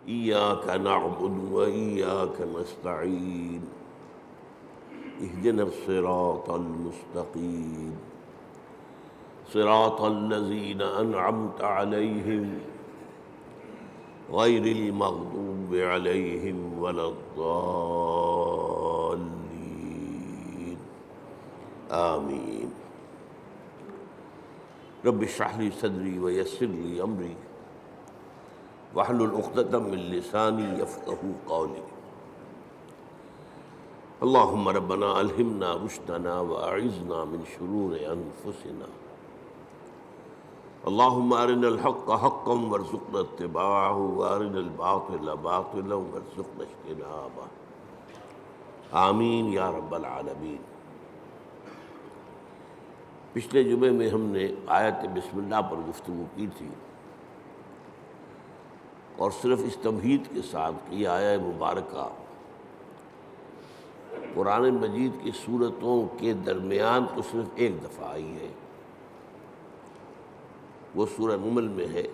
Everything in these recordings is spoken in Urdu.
إياك نعبد وإياك نستعين اهدنا الصراط المستقيم صراط الذين أنعمت عليهم غير المغضوب عليهم ولا الضالين آمين رب اشرح لي صدري ويسر لي أمري واحلل عقدة من لساني يفقهوا قولي اللهم ربنا ألهمنا رشدنا وأعذنا من شرور أنفسنا اللهم أرنا الحق حقا وارزقنا اتباعه وأرنا الباطل باطلا وارزقنا اجتنابه آمین یا رب العالمین۔ پچھلے جمعے میں ہم نے آیت بسم اللہ پر گفتگو کی تھی اور صرف اس تمہید کے ساتھ کہ یہ آیہ مبارکہ قرآن مجید کی سورتوں کے درمیان تو صرف ایک دفعہ آئی ہے، وہ سورہ نمل میں ہے۔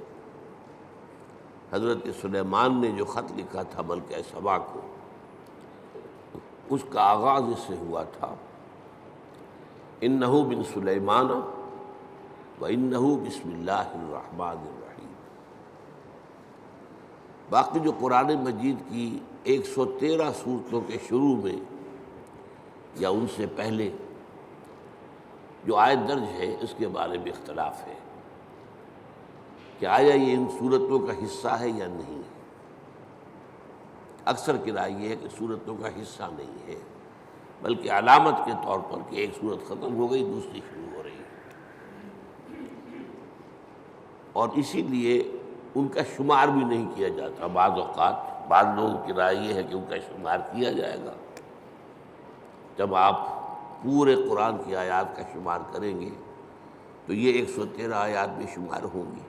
حضرت سلیمان نے جو خط لکھا تھا ملکہ سبا کو، اس کا آغاز اس سے ہوا تھا اِنَّهُ مِن سُلَيْمَانَ وَإِنَّهُ بِسْمِ اللَّهِ الرَّحْمَنِ الرَّحِيمِ۔ باقی جو قرآن مجید کی 113 سورتوں کے شروع میں یا ان سے پہلے جو آیت درج ہے اس کے بارے میں اختلاف ہے کہ آیا یہ ان سورتوں کا حصہ ہے یا نہیں ہے۔ اکثر کی رائے یہ ہے کہ سورتوں کا حصہ نہیں ہے، بلکہ علامت کے طور پر کہ ایک سورت ختم ہو گئی دوسری شروع ہو رہی ہے، اور اسی لیے ان کا شمار بھی نہیں کیا جاتا۔ بعض اوقات بعض لوگوں کی رائے یہ ہے کہ ان کا شمار کیا جائے گا، جب آپ پورے قرآن کی آیات کا شمار کریں گے تو یہ 113 آیات بھی شمار ہوں گی،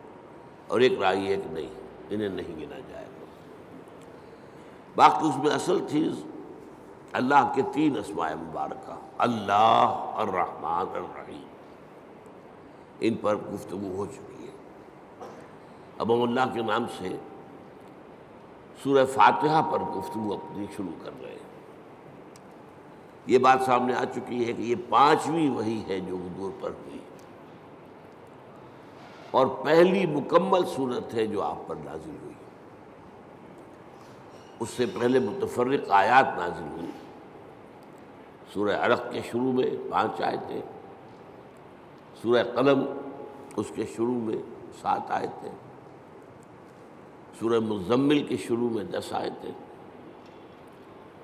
اور ایک رائے ہے کہ نہیں، انہیں نہیں گنا جائے گا۔ باقی اس میں اصل چیز اللہ کے 3 اسماء مبارکہ، اللہ، الرحمن، الرحیم، ان پر گفتگو ہو چکی ہے۔ اب ہم اللہ کے نام سے سورہ فاتحہ پر گفتگو اپنی شروع کر رہے ہیں۔ یہ بات سامنے آ چکی ہے کہ یہ 5ویں وحی ہے جو حضور پر ہوئی، اور پہلی مکمل صورت ہے جو آپ پر نازل ہوئی۔ اس سے پہلے متفرق آیات نازل ہوئی۔ سورہ علق کے شروع میں 5 آیتیں، سورہ قلم اس کے شروع میں 7 آیتیں، سورہ مزمل کے شروع میں 10 آیتیں،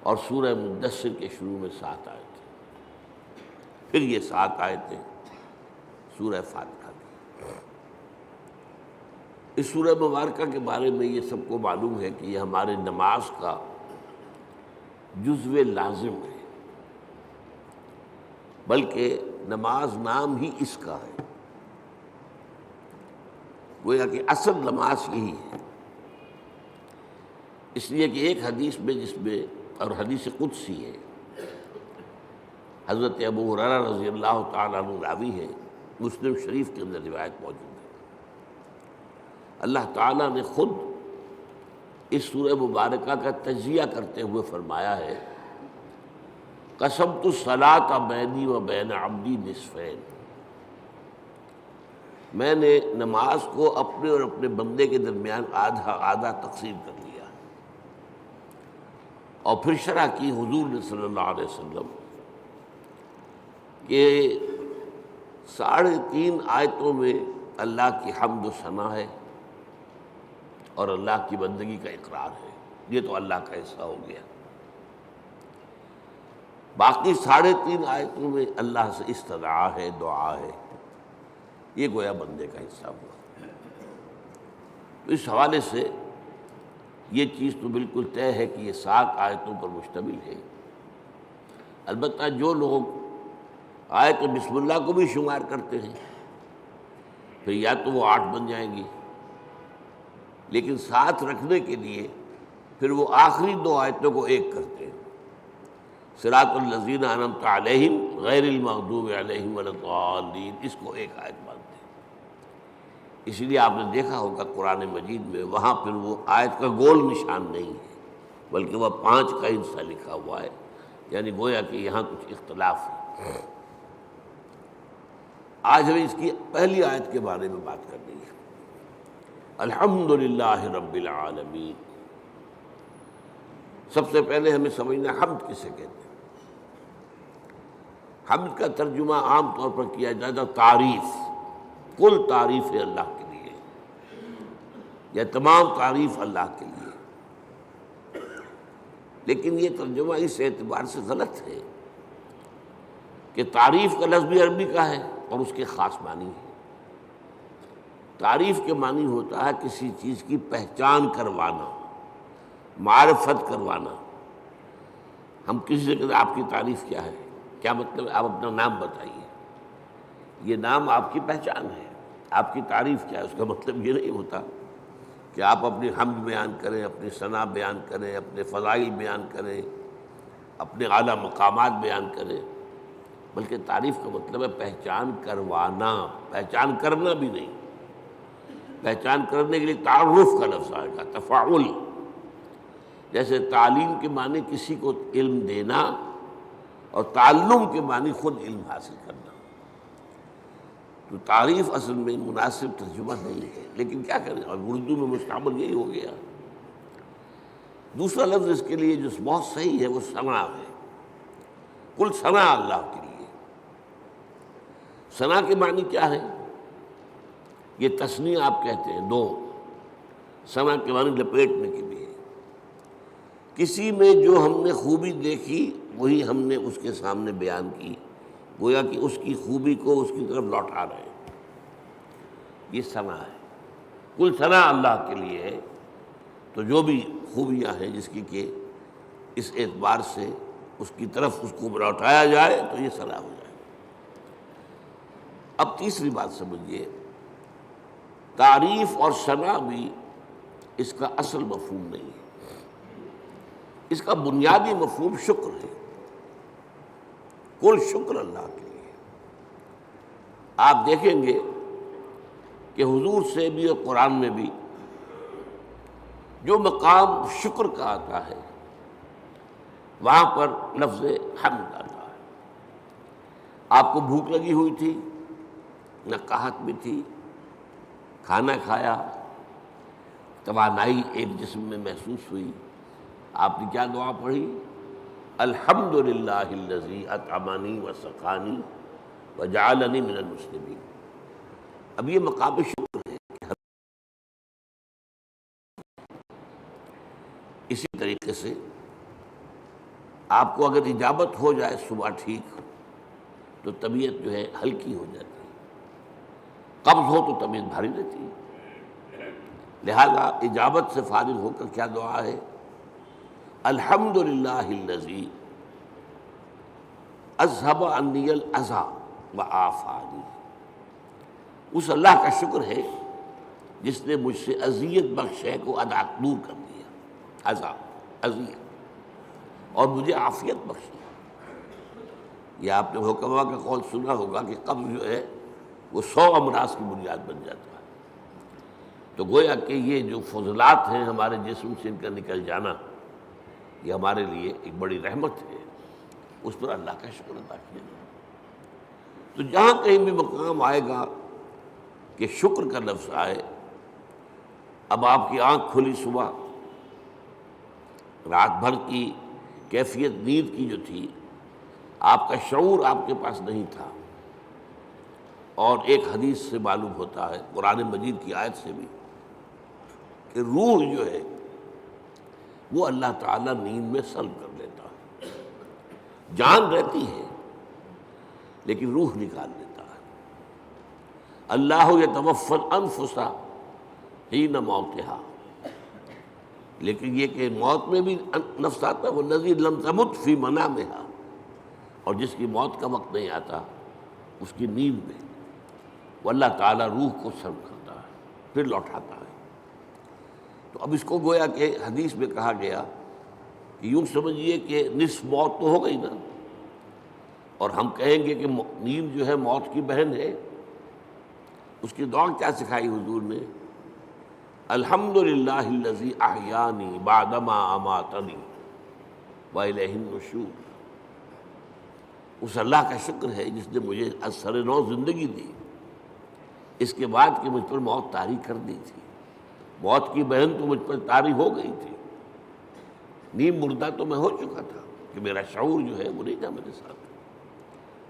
اور سورہ مدثر کے شروع میں 7 آیتیں، پھر یہ 7 آیتیں سورہ فاتحہ کی۔ اس سورہ مبارکہ کے بارے میں یہ سب کو معلوم ہے کہ یہ ہمارے نماز کا جزو لازم ہے، بلکہ نماز نام ہی اس کا ہے، گویا کہ اصل نماز یہی ہے۔ اس لیے کہ ایک حدیث میں جس میں، اور حدیث قدسی ہے، حضرت ابو ہریرہ رضی اللہ تعالیٰ عنہ راوی ہے، مسلم شریف کے اندر روایت موجود ہے، اللہ تعالیٰ نے خود اس سورہ مبارکہ کا تجزیہ کرتے ہوئے فرمایا ہے، قسمت الصلاۃ بینی و بین عبدی نصفین، میں نے نماز کو اپنے اور اپنے بندے کے درمیان آدھا آدھا تقسیم کر لیا۔ اور پھر شرح کی حضور نے صلی اللہ علیہ وسلم کہ 3.5 آیتوں میں اللہ کی حمد و ثنا ہے اور اللہ کی بندگی کا اقرار ہے، یہ تو اللہ کا حصہ ہو گیا۔ باقی 3.5 آیتوں میں اللہ سے استدعا ہے، دعا ہے، یہ گویا بندے کا حصہ ہوا۔ تو اس حوالے سے یہ چیز تو بالکل طے ہے کہ یہ 7 آیتوں پر مشتمل ہے۔ البتہ جو لوگ آیت بسم اللہ کو بھی شمار کرتے ہیں پھر یا تو وہ 8 بن جائیں گی، لیکن ساتھ رکھنے کے لیے پھر وہ آخری 2 آیتوں کو ایک کرتے ہیں، صراط الذین انعمت علیہم غیر المغضوب علیہم ولا الضالین، اس کو ایک آیت مانتے ہیں۔ اسی لیے آپ نے دیکھا ہوگا قرآن مجید میں وہاں پھر وہ آیت کا گول نشان نہیں ہے بلکہ وہ 5 کا حصہ لکھا ہوا ہے، یعنی گویا کہ یہاں کچھ اختلاف ہے۔ آج ہمیں اس کی پہلی آیت کے بارے میں بات کرنی ہے۔ الحمدللہ رب العالمین۔ سب سے پہلے ہمیں سمجھنا حمد کسے کہتے ہیں۔ حمد کا ترجمہ عام طور پر کیا جاتا ہے تعریف، کل تعریف ہے اللہ کے لیے، یا تمام تعریف اللہ کے لیے، لیکن یہ ترجمہ اس اعتبار سے غلط ہے کہ تعریف کا لفظ بھی عربی کا ہے اور اس کے خاص معنی ہے۔ تعریف کے معنی ہوتا ہے کسی چیز کی پہچان کروانا، معرفت کروانا۔ ہم کسی سے کہتے ہیں آپ کی تعریف کیا ہے، کیا مطلب ہے؟ آپ اپنا نام بتائیے، یہ نام آپ کی پہچان ہے۔ آپ کی تعریف کیا ہے؟ اس کا مطلب یہ نہیں ہوتا کہ آپ اپنی حمد بیان کریں، اپنی ثنا بیان کریں، اپنے فضائل بیان کریں، اپنے اعلیٰ مقامات بیان کریں، بلکہ تعریف کا مطلب ہے پہچان کروانا، پہچان کرنا بھی نہیں۔ پہچان کرنے کے لیے تعارف کا لفظ آئے گا، تفاعل۔ جیسے تعلیم کے معنی کسی کو علم دینا اور تعلم کے معنی خود علم حاصل کرنا۔ تو تعریف اصل میں مناسب ترجمہ نہیں ہے، لیکن کیا کریں، اور اردو میں مستعمل یہی ہو گیا۔ دوسرا لفظ اس کے لیے جو بہت صحیح ہے وہ ثنا ہے، کل ثنا اللہ کے لیے۔ ثنا کے معنی کیا ہے؟ یہ تثنیہ آپ کہتے ہیں، 2۔ ثنا کے معنی لپیٹنے کے لیے، کسی میں جو ہم نے خوبی دیکھی وہی ہم نے اس کے سامنے بیان کی، گویا کہ اس کی خوبی کو اس کی طرف لوٹا رہے ہیں، یہ ثنا ہے۔ کل ثنا اللہ کے لیے ہے، تو جو بھی خوبیاں ہیں جس کی کہ اس اعتبار سے اس کی طرف اس کو لوٹایا جائے تو یہ ثنا ہو جائے۔ اب تیسری بات سمجھیے، تعریف اور ثنا بھی اس کا اصل مفہوم نہیں ہے، اس کا بنیادی مفہوم شکر ہے۔ کل شکر اللہ کے لیے۔ آپ دیکھیں گے کہ حضور سے بھی اور قرآن میں بھی جو مقام شکر کا آتا ہے وہاں پر لفظ حمد آتا ہے۔ آپ کو بھوک لگی ہوئی تھی، نہ قحط بھی تھی، کھانا کھایا، توانائی ایک جسم میں محسوس ہوئی، آپ نے کیا دعا پڑھی؟ الحمدللہ الذی اطعمنی وسقانی وجعلنی من المسلمین۔ اب یہ مقام شکر ہے۔ اسی طریقے سے آپ کو اگر اجابت ہو جائے صبح ٹھیک تو طبیعت جو ہے ہلکی ہو جاتی ہے، قبض ہو تو طبیعت بھاری رہتی ہے، لہذا اجابت سے فارغ ہو کر کیا دعا ہے؟ الحمدللہ الذی اذھب عنی الاذی وعافانی۔ اس اللہ کا شکر ہے جس نے مجھ سے اذیت بخش ہے کو دور کر دیا، اذیت، اور مجھے عافیت بخشی۔ یہ آپ نے حکما کا قول سنا ہوگا کہ قبض جو ہے وہ 100 امراض کی بنیاد بن جاتا ہے۔ تو گویا کہ یہ جو فضلات ہیں ہمارے جسم سے ان کا نکل جانا، یہ ہمارے لیے ایک بڑی رحمت ہے، اس پر اللہ کا شکر ادا کیا جائے۔ تو جہاں کہیں بھی مقام آئے گا کہ شکر کا لفظ آئے، اب آپ کی آنکھ کھلی صبح، رات بھر کی کیفیت نیند کی جو تھی، آپ کا شعور آپ کے پاس نہیں تھا، اور ایک حدیث سے معلوم ہوتا ہے، قرآن مجید کی آیت سے بھی، کہ روح جو ہے وہ اللہ تعالیٰ نیند میں سلب کر لیتا ہے۔ جان رہتی ہے لیکن روح نکال لیتا ہے۔ اللہ یتوفی الانفس حین موتہا، لیکن یہ کہ موت میں بھی نفس آتا ہے، والذی لم تمت فی منامہا، اور جس کی موت کا وقت نہیں آتا اس کی نیند میں وہ اللہ تعالیٰ روح کو سلب کرتا ہے، پھر لوٹاتا ہے۔ تو اب اس کو گویا کہ حدیث میں کہا گیا کہ یوں سمجھیے کہ نصف موت تو ہو گئی نا، اور ہم کہیں گے کہ نیند جو ہے موت کی بہن ہے، اس کی دعا کیا سکھائی حضور نے؟ الحمدللہ الذی احیانی بعدما اماتنی والیہ النشور. اس اللہ کا شکر ہے جس نے مجھے از سر نو زندگی دی، اس کے بعد کہ مجھ پر موت طاری کر دی تھی. موت کی بہن تو مجھ پر طاری ہو گئی تھی، نیم مردہ تو میں ہو چکا تھا کہ میرا شعور جو ہے وہ نہیں تھا میرے ساتھ.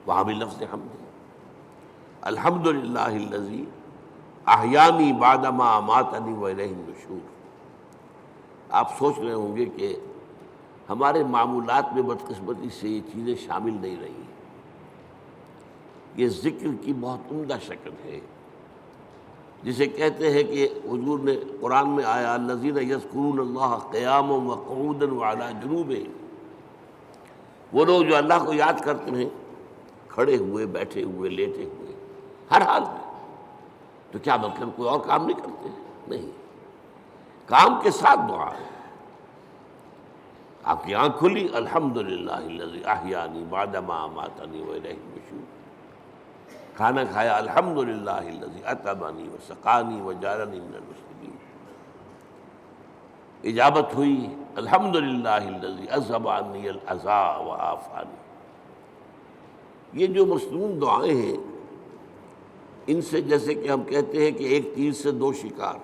وہاں بھی لفظ حمد ہے، الحمدللہ الذی احیانی بعدما اماتنی والیہ النشور. آپ سوچ رہے ہوں گے کہ ہمارے معمولات میں بدقسمتی سے یہ چیزیں شامل نہیں رہی. یہ ذکر کی بہت عمدہ شکل ہے، جسے کہتے ہیں کہ حضور نے قرآن میں آیا الذین یذکرون اللہ قیاما وقعودا وعلی جنوبہم، وہ لوگ جو اللہ کو یاد کرتے ہیں کھڑے ہوئے، بیٹھے ہوئے، لیٹے ہوئے، ہر حال میں. تو کیا مطلب کوئی اور کام نہیں کرتے؟ نہیں، کام کے ساتھ دعا ہے. آپ کی آنکھ کھلی، الحمدللہ الذی احیانی بعدما اماتنی والیہ النشور. کھانا کھایا، الحمدللہ الذی اطعمنی وسقانی وجعلنی من المسلمین. اجابت ہوئی، الحمدللہ الذی اذھب عنی الاذی وعافانی. یہ جو مصنون دعائیں ہیں، ان سے جیسے کہ ہم کہتے ہیں کہ ایک تیر سے دو شکار،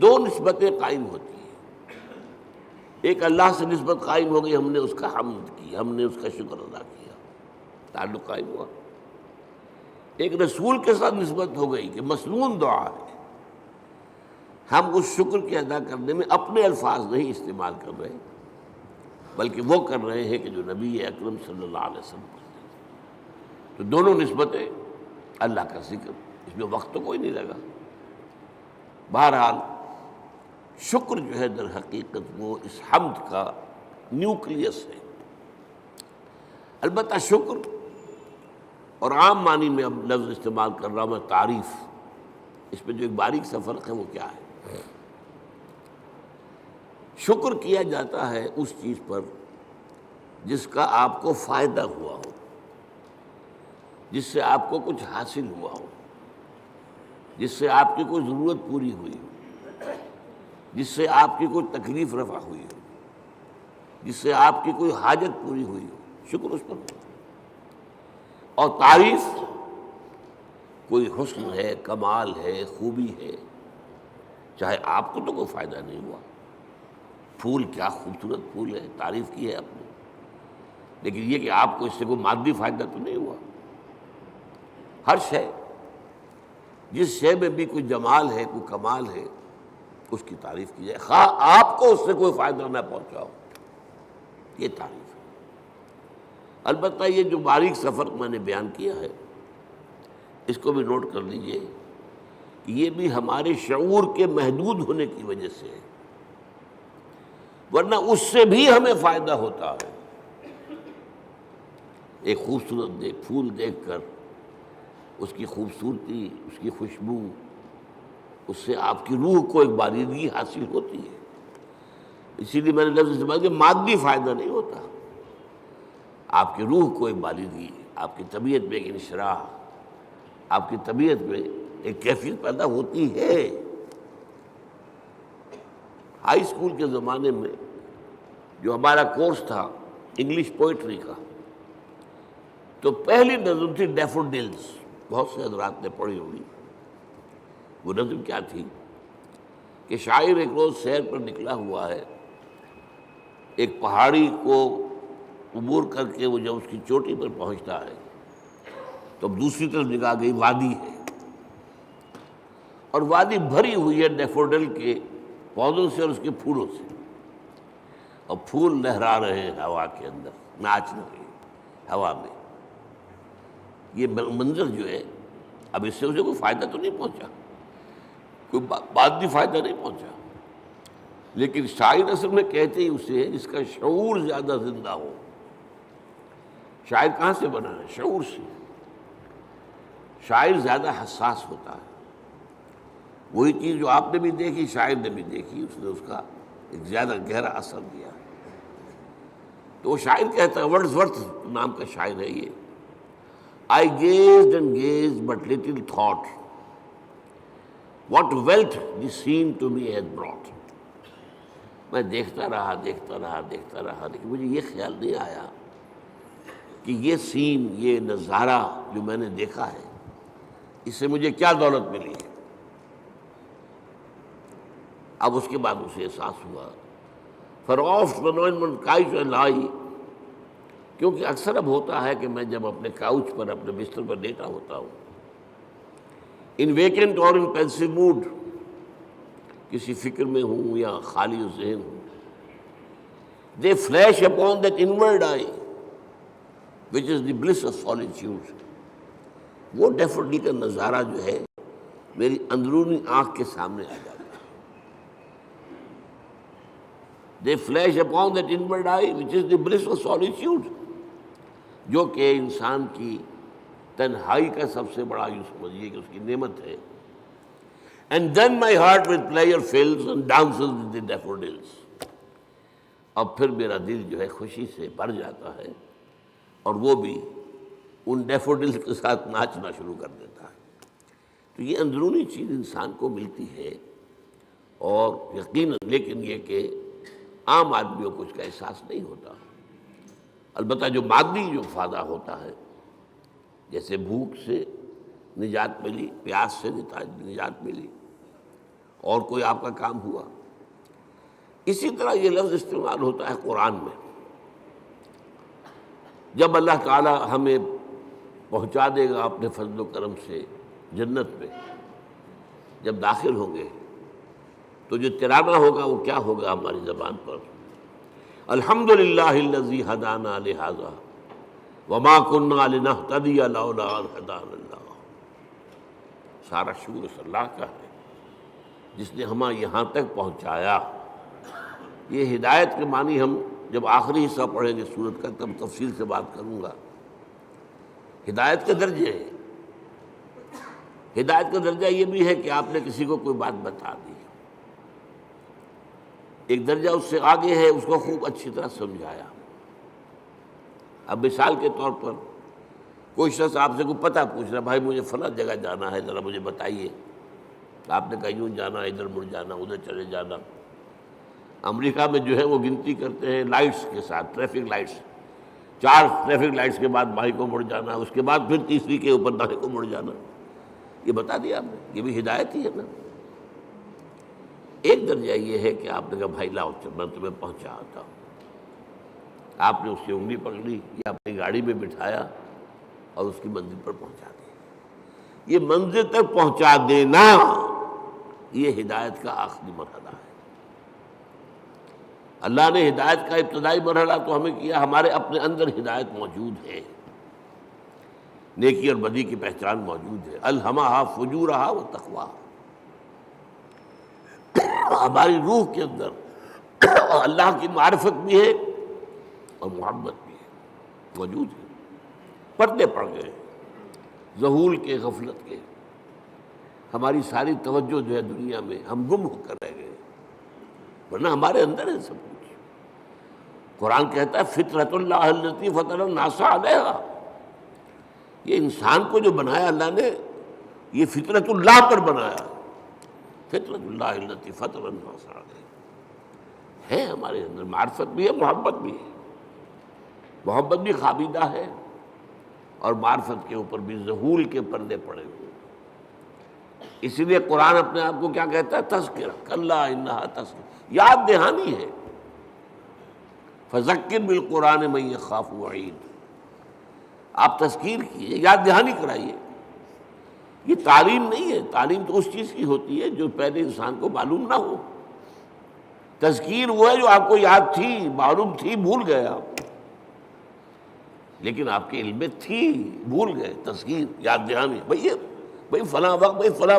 دو نسبتیں قائم ہوتی ہیں. ایک اللہ سے نسبت قائم ہو گئی، ہم نے اس کا حمد کی، ہم نے اس کا شکر ادا کیا، تعلق قائم ہوا. ایک رسول کے ساتھ نسبت ہو گئی کہ مسنون دعا ہے. ہم اس شکر کے ادا کرنے میں اپنے الفاظ نہیں استعمال کر رہے، بلکہ وہ کر رہے ہیں کہ جو نبی اکرم صلی اللہ علیہ وسلم کرتے ہیں. تو دونوں نسبتیں اللہ کا ذکر، اس میں وقت تو کوئی نہیں لگا. بہرحال شکر جو ہے در حقیقت وہ اس حمد کا نیوکلیس ہے. البتہ شکر، اور عام معنی میں اب لفظ استعمال کر رہا ہوں میں تعریف، اس میں جو ایک باریک سا فرق ہے وہ کیا ہے؟ شکر کیا جاتا ہے اس چیز پر جس کا آپ کو فائدہ ہوا ہو، جس سے آپ کو کچھ حاصل ہوا ہو، جس سے آپ کی کوئی ضرورت پوری ہوئی ہو، جس سے آپ کی کوئی تکلیف رفع ہوئی ہو، جس سے آپ کی کوئی حاجت پوری ہوئی ہو. شکر اس پر ہو. اور تعریف کوئی حسن ہے، کمال ہے، خوبی ہے، چاہے آپ کو تو کوئی فائدہ نہیں ہوا. پھول کیا خوبصورت پھول ہے، تعریف کی ہے آپ نے، لیکن یہ کہ آپ کو اس سے کوئی مادی فائدہ تو نہیں ہوا. ہر شے، جس شے میں بھی کوئی جمال ہے، کوئی کمال ہے، اس کی تعریف کی جائے، خواہ آپ کو اس سے کوئی فائدہ نہ پہنچاؤ. یہ تعریف ہے. البتہ یہ جو باریک سا فرق میں نے بیان کیا ہے، اس کو بھی نوٹ کر لیجئے کہ یہ بھی ہمارے شعور کے محدود ہونے کی وجہ سے ہے، ورنہ اس سے بھی ہمیں فائدہ ہوتا ہے. ایک خوبصورت پھول دیکھ کر اس کی خوبصورتی، اس کی خوشبو، اس سے آپ کی روح کو ایک باریدگی حاصل ہوتی ہے. اسی لیے میں نے لفظ استعمال کیا، مادی فائدہ نہیں ہوتا، آپ کی روح کو ایک باریدگی، آپ کی طبیعت میں ایک انشراح، آپ کی طبیعت میں ایک کیفیت پیدا ہوتی ہے. ہائی اسکول کے زمانے میں جو ہمارا کورس تھا انگلش پوئٹری کا، تو پہلی نظم تھی ڈیفوڈلز. بہت سے حضرات نے پڑھی ہوگی. وہ نظم کیا تھی کہ شاعر ایک روز سیر پر نکلا ہوا ہے، ایک پہاڑی کو عبور کر کے وہ جب اس کی چوٹی پر پہنچتا ہے تو اب دوسری طرف نگاہ گئی، وادی ہے، اور وادی بھری ہوئی ہے ڈیفوڈل کے پودوں سے اور اس کے پھولوں سے، اور پھول لہرا رہے ہیں ہوا کے اندر، ناچ رہے ہیں ہوا میں. یہ منظر جو ہے، اب اس سے اسے کوئی فائدہ تو نہیں پہنچا، کوئی مادی فائدہ نہیں پہنچا، لیکن شاعر اصل میں کہتے ہی اسے ہے جس کا شعور زیادہ زندہ ہو. شاعر کہاں سے بنا ہے؟ شعور سے. شاعر زیادہ حساس ہوتا ہے. وہی چیز جو آپ نے بھی دیکھی، شاعر نے بھی دیکھی، اس نے اس کا ایک زیادہ گہرا اثر دیا. تو وہ شاعر کہتا ہے، ورڈزورتھ نام کا شاعر ہے یہ، I gazed and gazed, but little thought what wealth the scene to me has brought. میں دیکھتا رہا لیکن مجھے یہ خیال نہیں آیا کہ یہ سین، یہ نظارہ جو میں نے دیکھا ہے، اس سے مجھے کیا دولت ملی ہے۔ اب اس کے بعد اسے احساس ہوا فراف من کاؤچ لائی، کیونکہ اکثر اب ہوتا ہے کہ میں جب اپنے کاؤچ پر، اپنے بستر پر لیٹا ہوتا ہوں، ان ویکنٹ اور ان پینسو موڈ، کسی فکر میں ہوں یا خالی ذہن ہوں، they flash upon that inward eye which is the bliss of solitude. وہ ڈیفوڈل کا نظارہ جو ہے میری اندرونی آنکھ کے سامنے آ جاتا ہے۔ they flash upon that inward eye which is the bliss of solitude، جو کہ انسان کی تنہائی کا سب سے بڑا، یوں سمجھیے کہ اس کی نعمت ہے۔ And then my heart with pleasure fills and dances with the daffodils. اب پھر میرا دل جو ہے خوشی سے بھر جاتا ہے، اور وہ بھی ان ڈیفوڈلز کے ساتھ ناچنا شروع کر دیتا ہے۔ تو یہ اندرونی چیز انسان کو ملتی ہے، اور یقیناً لیکن یہ کہ عام آدمیوں کو اس کا احساس نہیں ہوتا۔ البتہ جو مادی جو فائدہ ہوتا ہے، جیسے بھوک سے نجات ملی، پیاس سے نجات ملی، اور کوئی آپ کا کام ہوا، اسی طرح یہ لفظ استعمال ہوتا ہے قرآن میں۔ جب اللہ تعالی ہمیں پہنچا دے گا اپنے فضل و کرم سے جنت میں، جب داخل ہوں گے تو جو ترانہ ہوگا وہ کیا ہوگا ہماری زبان پر؟ الحمدللہ الذی ہدانا لہذا وما كنا لنہتدی لولا ان ہدانا اللہ۔ سارا شکر اس اللہ کا ہے جس نے ہمیں یہاں تک پہنچایا۔ یہ ہدایت کے معنی ہم جب آخری حصہ پڑھیں گے سورت کا تب تفصیل سے بات کروں گا۔ ہدایت کے درجے ہیں، ہدایت کا درجہ یہ بھی ہے کہ آپ نے کسی کو کوئی بات بتا دی، ایک درجہ اس سے آگے ہے اس کو خوب اچھی طرح سمجھایا۔ اب مثال کے طور پر کوئی شخص آپ سے کوئی پتہ پوچھ رہا، بھائی مجھے فلاں جگہ جانا ہے، ذرا مجھے بتائیے۔ آپ نے کہا یوں جانا، ادھر مڑ جانا، ادھر چلے جانا۔ امریکہ میں جو ہے وہ گنتی کرتے ہیں لائٹس کے ساتھ، ٹریفک لائٹس، 4 ٹریفک لائٹس کے بعد بھائی کو مڑ جانا، اس کے بعد پھر تیسری کے اوپر دائیں کو مڑ جانا۔ یہ بتا دیا آپ نے، یہ بھی ہدایت ہی ہے نا۔ ایک درجہ یہ ہے کہ آپ نے کہا بھائی لاؤ میں تمہیں پہنچا آتا ہوں، آپ نے اس کی انگلی پکڑی یا اپنی گاڑی میں بٹھایا اور اس کی منزل پر پہنچا دیا۔ یہ منزل تک پہنچا دینا یہ ہدایت کا آخری مرحلہ ہے۔ اللہ نے ہدایت کا ابتدائی مرحلہ تو ہمیں کیا، ہمارے اپنے اندر ہدایت موجود ہے، نیکی اور بدی کی پہچان موجود ہے۔ الہمہا فجورہا و تقواہا، ہماری روح کے اندر اللہ کی معرفت بھی ہے اور محبت بھی ہے، موجود ہے۔ پردے پڑ گئے ذہول کے، غفلت کے، ہماری ساری توجہ جو ہے دنیا میں، ہم گم ہو کر رہ گئے، ورنہ ہمارے اندر ہے سب کچھ۔ قرآن کہتا ہے فطرت اللہ التی فطر الناس علیہا، یہ انسان کو جو بنایا اللہ نے یہ فطرت اللہ پر بنایا، فطرت اللہ التی فطر الناس علیہا ہے۔ ہمارے اندر معرفت بھی ہے، محبت بھی ہے، محبت بھی خوابیدہ ہے، اور معرفت کے اوپر بھی ذہول کے پردے پڑے ہوئے۔ اسی لیے قرآن اپنے آپ کو کیا کہتا ہے؟ تذکرہ، کلا انہا تذکرہ، یاد دہانی ہے۔ فذکر بالقرآن من یخاف وعید، آپ تذکیر کیے، یاد دہانی کرائیے۔ یہ تعلیم نہیں ہے، تعلیم تو اس چیز کی ہوتی ہے جو پہلے انسان کو معلوم نہ ہو۔ تذکیر وہ ہے جو آپ کو یاد تھی، معلوم تھی، بھول گئے آپ، لیکن آپ کے علم میں تھی، بھول گئے۔ تذکیر، یاد دہانی، بھئی فلاں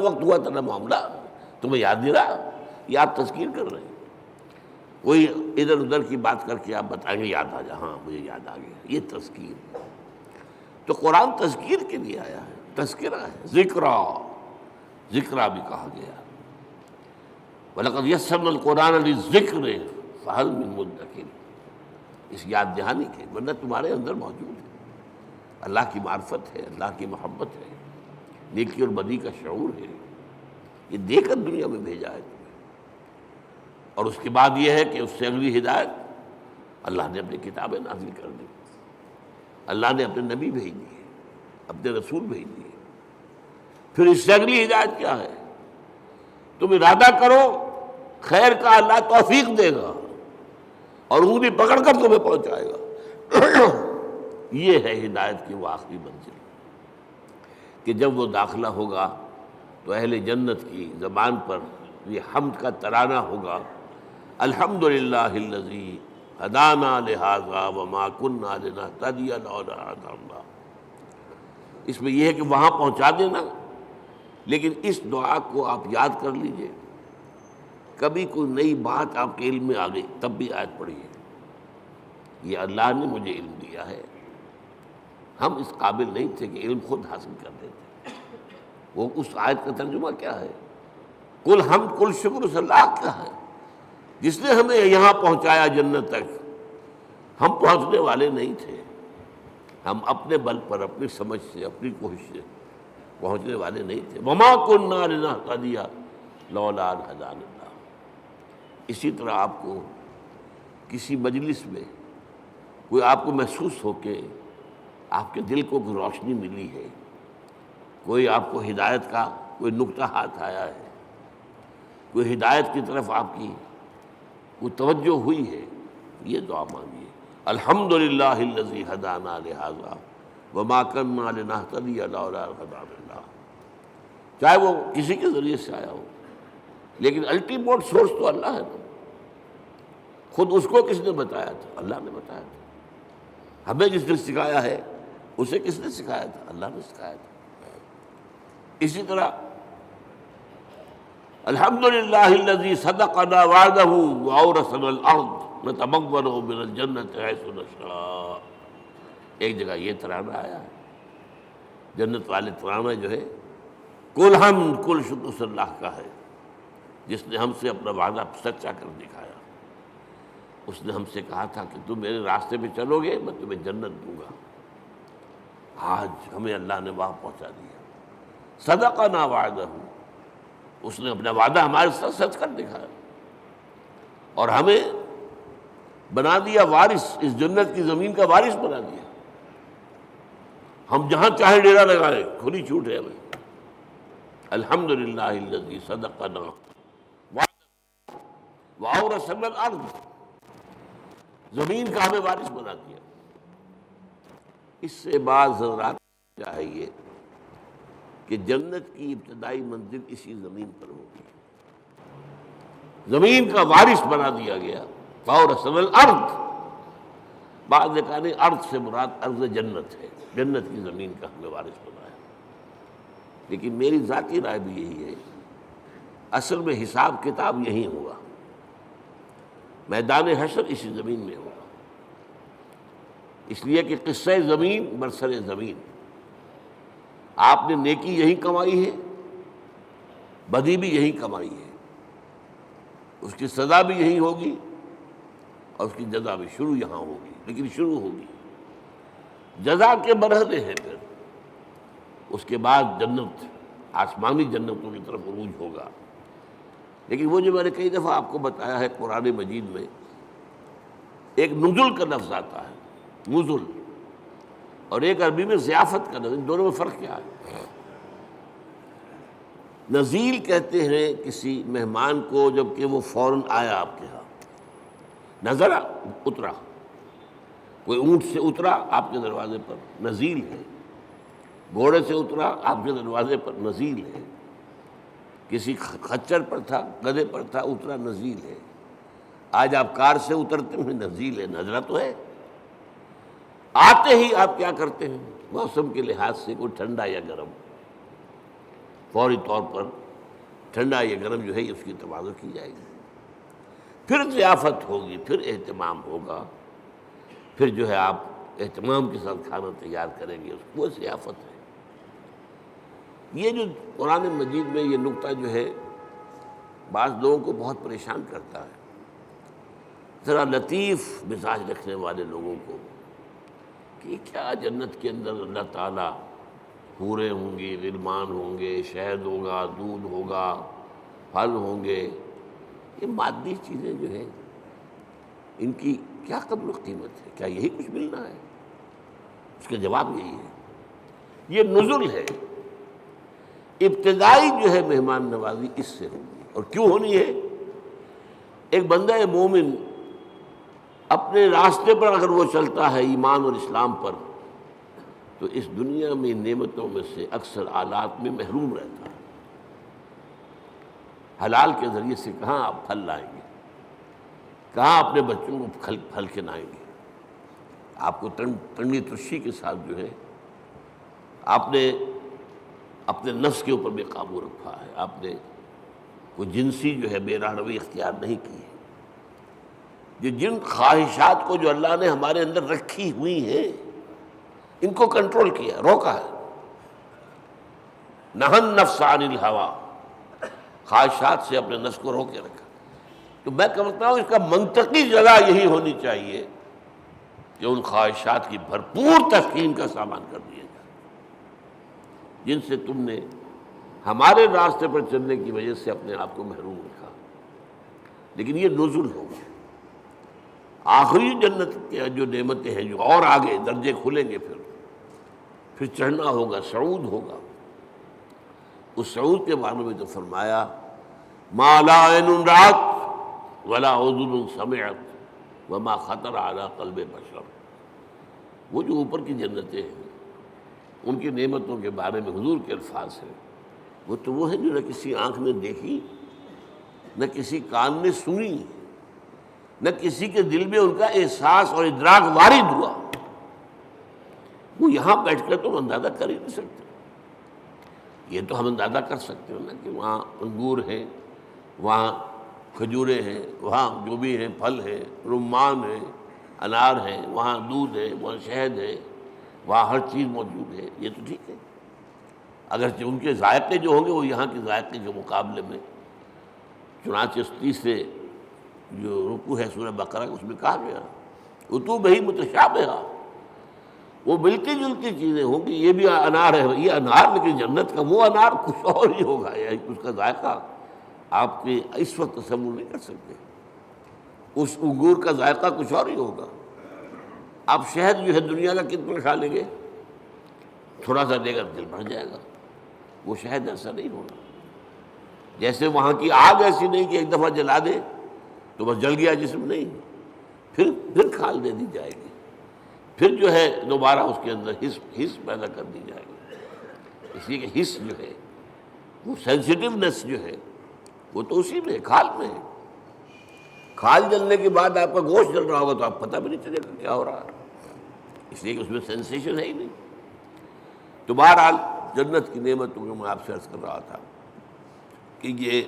وقت ہوا تھا نا معاملہ، تمہیں یاد نہیں رہا، یہ آپ تذکیر کر رہے ہیں۔ کوئی ادھر ادھر کی بات کر کے آپ بتائیں گے یاد آ جا، ہاں مجھے یاد آ گیا، یہ تذکیر۔ تو قرآن تذکیر کے لیے آیا ہے، تذکرہ ہے، ذکرہ بھی کہا گیا۔ وَلَقَدْ يَسَّرْنَا الْقُرْآنَ لِلذِّكْرِ فَهَلْ مِن مُدَّكِرٍ، اس یاد دہانی کے، ورنہ تمہارے اندر موجود ہے۔ اللہ کی معرفت ہے، اللہ کی محبت ہے، نیکی اور بدی کا شعور ہے، یہ دے کر دنیا میں بھیجا ہے تمہیں۔ اور اس کے بعد یہ ہے کہ اس سے اگلی ہدایت اللہ نے اپنی کتابیں نازل کر دی، اللہ نے اپنے نبی بھیج دیے، اپنے رسول بھیج دیے۔ پھر اس سے اگلی ہدایت کیا ہے؟ تم ارادہ کرو خیر کا، اللہ توفیق دے گا اور انگلی پکڑ کر تمہیں پہنچائے گا۔ یہ ہے ہدایت کی وہ آخری منزل کہ جب وہ داخلہ ہوگا تو اہل جنت کی زبان پر یہ حمد کا ترانہ ہوگا، الحمدللہ الذی ہدانا لہذا وما کنا لنہتدی لولا ان ہدانا اللہ۔ اس میں یہ ہے کہ وہاں پہنچا دینا، لیکن اس دعا کو آپ یاد کر لیجئے، کبھی کوئی نئی بات آپ کے علم میں آ گئی تب بھی آیت پڑھیے، یہ اللہ نے مجھے علم دیا ہے، ہم اس قابل نہیں تھے کہ علم خود حاصل کر دیتے۔ وہ اس آیت کا ترجمہ کیا ہے؟ کل حمد کل شکر اس اللہ کا ہے جس نے ہمیں یہاں پہنچایا جنت تک، ہم پہنچنے والے نہیں تھے، ہم اپنے بل پر، اپنی سمجھ سے، اپنی کوشش سے پہنچنے والے نہیں تھے۔ وما كنا لنهتدي لولا ان هدانا اللہ۔ اسی طرح آپ کو کسی مجلس میں کوئی آپ کو محسوس ہو کہ آپ کے دل کو کوئی روشنی ملی ہے، کوئی آپ کو ہدایت کا کوئی نقطہ ہاتھ آیا ہے، کوئی ہدایت کی طرف آپ کی کوئی توجہ ہوئی ہے، یہ دعا مانگیے، الحمدللہ الذی ہدانا لہذا وما کنا لنہتدی لولا ان ہدانا اللہ۔ چاہے وہ کسی کے ذریعے سے آیا ہو، لیکن الٹیمیٹ سورس تو اللہ ہے نا۔ خود اس کو کس نے بتایا تھا؟ اللہ نے بتایا تھا۔ ہمیں جس نے سکھایا ہے اسے کس نے سکھایا تھا؟ اللہ نے سکھایا تھا۔ اسی طرح الحمدللہ الذی صدقنا وعدہ واورثنا الارض نتبوأ من الجنۃ حیث نشاء۔ ایک جگہ یہ ترانہ آیا ہے، جنت والے ترانہ جو ہے کل حمد کل شکر اس اللہ کا ہے جس نے ہم سے اپنا وعدہ سچا کر دکھایا۔ اس نے ہم سے کہا تھا کہ تم میرے راستے پہ چلو گے میں تمہیں جنت دوں گا، آج ہمیں اللہ نے وہاں پہنچا دیا۔ صدقنا وعدہ، اس نے اپنا وعدہ ہمارے ساتھ سچ کر دکھایا اور ہمیں بنا دیا وارث، اس جنت کی زمین کا وارث بنا دیا۔ ہم جہاں چاہے ڈیرا لگائیں، کھلی چھوٹ ہے ہمیں۔ الحمدللہ الذی صدقنا وعدہ واورثنا الارض، زمین کا ہمیں وارث بنا دیا۔ اس سے بعض حضرات چاہیے کہ جنت کی ابتدائی منزل اسی زمین پر ہوگی، زمین کا وارث بنا دیا گیا۔ واورثنا الارض، بعض نے کہا نہیں، ارض سے مراد ارض جنت ہے، جنت کی زمین کا ہمیں وارث بنایا۔ لیکن میری ذاتی رائے بھی یہی ہے، اصل میں حساب کتاب یہی ہوگا، میدان حشر اسی زمین میں ہوگا، اس لیے کہ قصہ زمین برسر زمین، آپ نے نیکی یہی کمائی ہے، بدی بھی یہی کمائی ہے، اس کی سزا بھی یہی ہوگی اور اس کی جزا بھی شروع یہاں ہوگی، لیکن شروع ہوگی، جزا کے مرحلے ہیں، پھر اس کے بعد جنت، آسمانی جنتوں کی طرف عروج ہوگا۔ لیکن وہ جو میں نے کئی دفعہ آپ کو بتایا ہے، قرآن مجید میں ایک نزل کا لفظ آتا ہے، نزل، اور ایک عربی میں ضیافت کا لفظ، ان دونوں میں فرق کیا ہے؟ نزیل کہتے ہیں کسی مہمان کو جب کہ وہ فوراً آیا آپ کے ہاں، نزلہ اترا، کوئی اونٹ سے اترا آپ کے دروازے پر، نزیل ہے، گھوڑے سے اترا آپ کے دروازے پر، نزیل ہے، کسی خچر پر تھا، گدھے پر تھا، اترا، نزیل ہے۔ آج آپ کار سے اترتے ہیں، نزیل ہے، نزلہ تو ہے۔ آتے ہی آپ کیا کرتے ہیں؟ موسم کے لحاظ سے کوئی ٹھنڈا یا گرم، فوری طور پر ٹھنڈا یا گرم جو ہے اس کی تواضع کی جائے گی، پھر ضیافت ہوگی، پھر اہتمام ہوگا، پھر جو ہے آپ اہتمام کے ساتھ کھانا تیار کریں گے، وہ ضیافت ہے۔ یہ جو قرآن مجید میں یہ نقطہ جو ہے بعض لوگوں کو بہت پریشان کرتا ہے، ذرا لطیف مزاج رکھنے والے لوگوں کو کہ کیا جنت کے اندر اللہ تعالیٰ حوریں ہوں گی، غلمان ہوں گے، شہد ہوگا، دودھ ہوگا، پھل ہوں گے، یہ مادی چیزیں جو ہیں ان کی کیا قدر و قیمت ہے؟ کیا یہی کچھ ملنا ہے؟ اس کا جواب یہی ہے، یہ نزل ہے، ابتدائی جو ہے مہمان نوازی اس سے ہوگی۔ اور کیوں ہونی ہے؟ ایک بندہ مومن اپنے راستے پر اگر وہ چلتا ہے ایمان اور اسلام پر، تو اس دنیا میں نعمتوں میں سے اکثر آلات میں محروم رہتا ہے۔ حلال کے ذریعے سے کہاں آپ پھل لائیں گے، کہاں اپنے بچوں کو پھل کھلائیں گے؟ آپ کو ٹنڈی ترشی کے ساتھ جو ہے آپ نے اپنے نفس کے اوپر بھی قابو رکھا ہے، آپ نے کوئی جنسی جو ہے بے راہروی اختیار نہیں کی ہے۔ یہ جن خواہشات کو جو اللہ نے ہمارے اندر رکھی ہوئی ہیں ان کو کنٹرول کیا، روکا ہے۔ نہن نفس عن الہوا، خواہشات سے اپنے نفس کو روکے رکھا۔ تو میں کہتا ہوں اس کا منطقی جگہ یہی ہونی چاہیے کہ ان خواہشات کی بھرپور تسکین کا سامان کر دیا جائے جن سے تم نے ہمارے راستے پر چلنے کی وجہ سے اپنے آپ کو محروم رکھا۔ لیکن یہ نزل ہوگا، آخری جنت کے جو نعمتیں ہیں جو اور آگے درجے کھلیں گے، پھر چڑھنا ہوگا، صعود ہوگا۔ اس صعود کے بارے میں تو فرمایا ما لا عین رأت ولا اذن سمعت وما خطر علی قلب بشر۔ وہ جو اوپر کی جنتیں ہیں ان کی نعمتوں کے بارے میں حضور کے الفاظ ہیں، وہ تو وہ ہیں جو نہ کسی آنکھ نے دیکھی، نہ کسی کان نے سنی، نہ کسی کے دل میں ان کا احساس اور ادراک وارد ہوا۔ وہ یہاں بیٹھ کر تو ہم اندازہ کر ہی نہیں سکتے۔ یہ تو ہم اندازہ کر سکتے ہیں نا کہ وہاں انگور ہیں، وہاں کھجوریں ہیں، وہاں جو بھی ہیں پھل ہیں، رمان ہیں، انار ہیں، وہاں دودھ ہے، وہاں شہد ہے، وہاں ہر چیز موجود ہے، یہ تو ٹھیک ہے۔ اگرچہ ان کے ذائقے جو ہوں گے وہ یہاں کے ذائقے کے مقابلے میں، چنانچہ 30 سے جو رکوع ہے سورہ بقرہ اس میں کہا گیا اتوبہ متشابہہ، وہ ملتی جلتی چیزیں ہوں گی۔ یہ بھی انار ہے، یہ انار، لیکن جنت کا وہ انار کچھ اور ہی ہوگا، یعنی اس کا ذائقہ آپ کے اس وقت تصور نہیں کر سکتے۔ اس انگور کا ذائقہ کچھ اور ہی ہوگا۔ آپ شہد جو ہے دنیا کا کتنا کھا لیں گے، تھوڑا سا لے کر دل بھر جائے گا۔ وہ شہد ایسا نہیں ہوگا۔ جیسے وہاں کی آگ ایسی نہیں کہ ایک دفعہ جلا دے تو بس جل گیا جسم، نہیں، پھر کھال دے دی جائے گی، پھر جو ہے دوبارہ اس کے اندر حس پیدا کر دی جائے گی۔ اس لیے کہ حس جو ہے وہ سینسٹیونیس جو ہے وہ تو اسی میں، کھال میں ہے۔ کھال جلنے کے بعد آپ کا گوشت جل رہا ہوگا تو آپ پتہ بھی نہیں چلے گا کیا ہو رہا ہے، اس لیے کہ اس میں سینسیشن ہے ہی نہیں۔ تو بہرحال جنت کی نعمتوں کو میں آپ سے عرض کر رہا تھا کہ یہ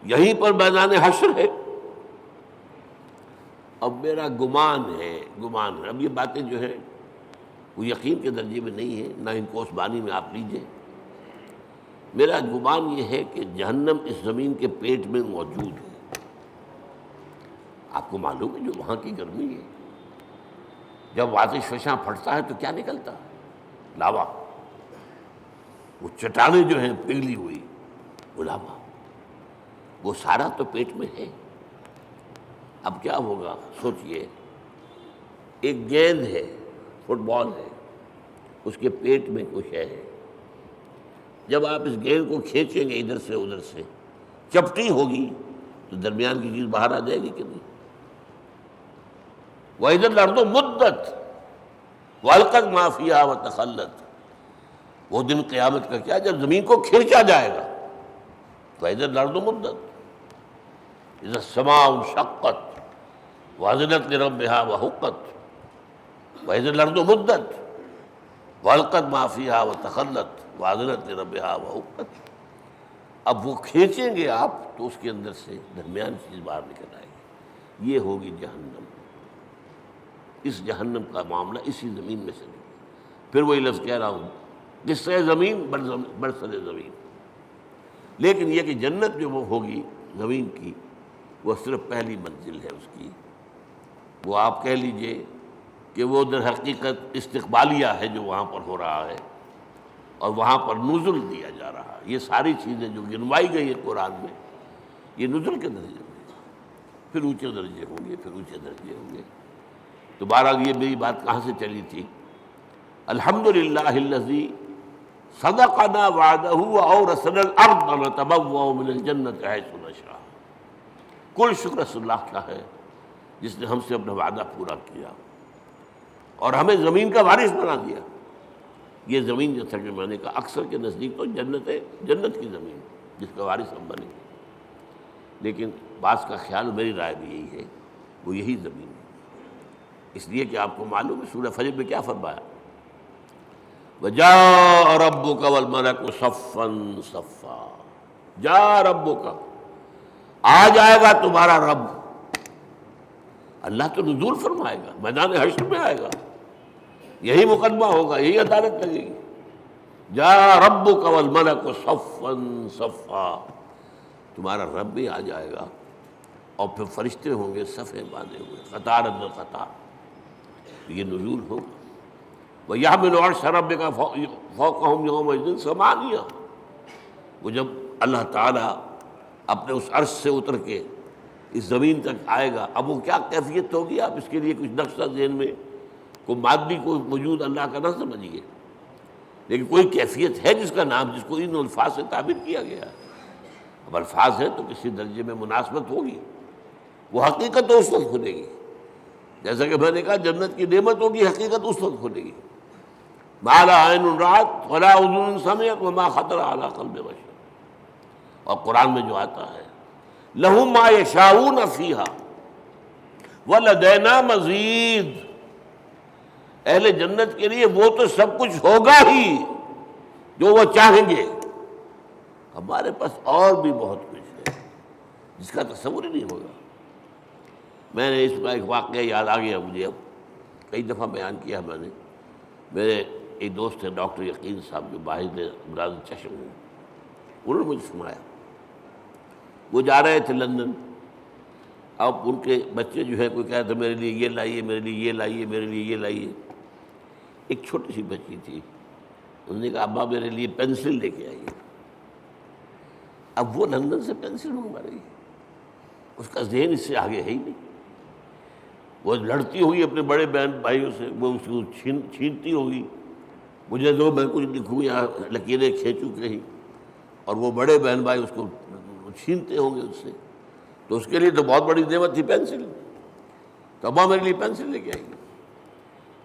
یہیں پر میدان حشر ہے۔ اب میرا گمان ہے، اب یہ باتیں جو ہیں وہ یقین کے درجے میں نہیں ہے، نہ ان کو اس بانی میں آپ لیجئے۔ میرا گمان یہ ہے کہ جہنم اس زمین کے پیٹ میں موجود ہے۔ آپ کو معلوم ہے جو وہاں کی گرمی ہے، جب آتش فشاں پھٹتا ہے تو کیا نکلتا ہے؟ لاوا۔ وہ چٹانیں جو ہیں پگھلی ہوئی، وہ لاوا، وہ سارا تو پیٹ میں ہے۔ اب کیا ہوگا سوچئے، ایک گیند ہے، فٹ بال ہے، اس کے پیٹ میں کچھ ہے۔ جب آپ اس گیند کو کھینچیں گے ادھر سے ادھر سے، چپٹی ہوگی تو درمیان کی چیز باہر آ جائے گی کہ نہیں؟ وَإِذَا الْأَرْضُ مُدَّتْ وَأَلْقَتْ مَا فِيهَا وَتَخَلَّتْ۔ وہ دن قیامت کا کیا جب زمین کو کھینچا جائے گا۔ وَإِذَا الْأَرْضُ مُدَّتْ إِذَا السَّمَاءُ انشَقَّتْ وَأَذِنَتْ لِرَبِّهَا وَحُقَّتْ وَإِذَا الْأَرْضُ مُدَّتْ وَأَلْقَتْ مَا فِيهَا وَتَخَلَّتْ وَأَذِنَتْ لِرَبِّهَا وَحُقَّتْ۔ اب وہ کھینچیں گے آپ تو اس کے اندر سے درمیان چیز باہر نکل آئے گی۔ یہ ہوگی جہنم۔ اس جہنم کا معاملہ اسی زمین میں سے نہیں۔ پھر وہی لفظ کہہ رہا ہوں، قصہ زمین برسر زمین۔ لیکن یہ کہ جنت جو وہ ہوگی زمین کی، وہ صرف پہلی منزل ہے اس کی۔ وہ آپ کہہ لیجئے کہ وہ در حقیقت استقبالیہ ہے جو وہاں پر ہو رہا ہے، اور وہاں پر نزل دیا جا رہا ہے۔ یہ ساری چیزیں جو گنوائی گئی ہیں قرآن میں، یہ نزل کے درجے میں، پھر اونچے درجے ہوں گے، پھر اونچے درجے ہوں گے۔ تو بہرحال یہ میری بات کہاں سے چلی تھی؟ الحمدللہ الذی صدقنا وعدہ واورثنا الارض نتبوأ من الجنۃ حیث نشاء۔ کل شکر اس اللہ کا ہے جس نے ہم سے اپنا وعدہ پورا کیا اور ہمیں زمین کا وارث بنا دیا۔ یہ زمین جو تھا کہ میں نے کہا اکثر کے نزدیک تو جنت ہے، جنت کی زمین جس کا وارث ہم بنے، لیکن بعض کا خیال، میری رائے بھی یہی ہے، وہ یہی زمین ہے، اس لیے کہ آپ کو معلوم ہے سورہ فجر میں کیا فرمایا؟ وَجَاءَ رَبُّكَ وَالْمَلَكُ صَفًّا صَفًّا۔ جاء ربک، آ جائے گا تمہارا رب۔ اللہ تو نزول فرمائے گا، میدان حشر میں آئے گا، یہی مقدمہ ہوگا، یہی عدالت لگے گی۔ جاء ربک والملک صفًا صفًا، تمہارا رب بھی آ جائے گا اور پھر فرشتے ہوں گے صفیں باندھے ہوئے، قطار اندر قطار، یہ نزول ہوگا۔ وَيَحْمِلُ عَرْشَ رَبِّكَ فَوْقَهُمْ يَوْمَئِذٍ ثَمَانِيَةٌ۔ وہ جب اللہ تعالیٰ اپنے اس عرش سے اتر کے اس زمین تک آئے گا، اب وہ کیا کیفیت ہوگی، آپ اس کے لیے کچھ نقشہ ذہن میں، کوئی مادی کوئی وجود اللہ کا نہ سمجھیے، لیکن کوئی کیفیت ہے جس کا نام، جس کو ان الفاظ سے تعبیر کیا گیا ہے۔ اب الفاظ ہیں تو کسی درجے میں مناسبت ہوگی، وہ حقیقت تو اس وقت کھلے گی، جیسا کہ میں نے کہا جنت کی نعمت ہوگی، حقیقت اس وقت کھلے گی۔ ما لا عین رأت ولا اذن سمعت وما خطر علی قلب بشر۔ اور قرآن میں جو آتا ہے لہم ما یشاؤون فیہا ولدینا مزید، اہل جنت کے لیے وہ تو سب کچھ ہوگا ہی جو وہ چاہیں گے، ہمارے پاس اور بھی بہت کچھ ہے جس کا تصور ہی نہیں ہوگا۔ میں نے اس کا ایک واقعہ یاد آ گیا مجھے، اب کئی دفعہ بیان کیا میں نے۔ میرے ایک دوست ہیں ڈاکٹر یقین صاحب جو باہر امراض چشم ہیں، انہوں نے مجھے سنایا، وہ جا رہے تھے لندن، اب ان کے بچے جو ہے کوئی کہہ رہا تھا میرے لیے یہ لائیے، میرے لیے یہ لائیے، میرے لیے یہ لائیے۔ ایک چھوٹی سی بچی تھی، انہوں نے کہا ابا میرے لیے پینسل لے کے آئیے۔ اب وہ لندن سے پینسل منگوا رہی ہے، اس کا ذہن اس سے آگے ہے ہی نہیں، وہ لڑتی ہوئی اپنے بڑے بہن بھائیوں سے، وہ اس کو چھینتی ہوگی، مجھے دو میں کچھ لکھوں یا لکیریں کھینچوں کہیں، اور وہ بڑے بہن بھائی اس کو چھینتے ہوں گے اس سے، تو اس کے لیے تو بہت بڑی نعمت تھی پینسل، تو ابا میرے لیے پینسل لے کے آئیں گے۔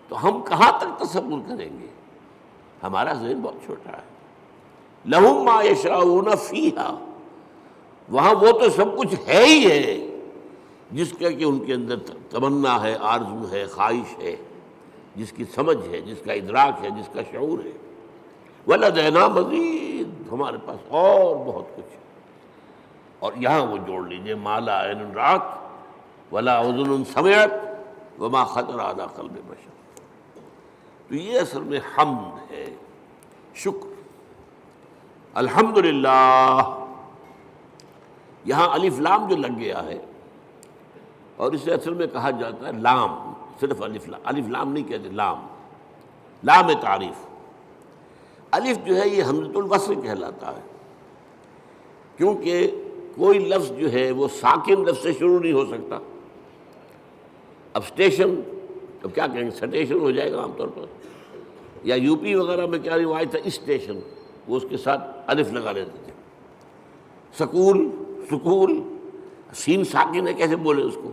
تو ہم کہاں تک تصور کریں گے؟ ہمارا ذہن بہت چھوٹا ہے۔ لہم ما یشاؤون فیہا، وہاں وہ تو سب کچھ ہے ہی ہے جس کا کہ ان کے اندر تمنا ہے، آرزو ہے، خواہش ہے، جس کی سمجھ ہے، جس کا ادراک ہے، جس کا شعور ہے۔ وَلَدَيْنَا مَزِيدٌ، ہمارے پاس اور بہت کچھ ہے۔ اور یہاں وہ جوڑ لیجئے ما لا عین رأت ولا اذن سمعت وما خطر علی قلب بشر۔ تو یہ اصل میں حمد ہے، شکر۔ الحمدللہ، یہاں الف لام جو لگ گیا ہے، اور اسے اصل میں کہا جاتا ہے لام، صرف الف لام نہیں کہتے، لام تعریف۔ الف جو ہے یہ حمزۃ الوصل کہلاتا ہے، کیونکہ کوئی لفظ جو ہے وہ ساکن لفظ سے شروع نہیں ہو سکتا۔ اب اسٹیشن، اب کیا کہیں گے، سٹیشن ہو جائے گا عام طور پر، یا یو پی وغیرہ میں کیا روایت تھا، اسٹیشن، وہ اس کے ساتھ الف لگا لیتے تھے۔ سکول، سین ساکن ہے، کیسے بولے اس کو،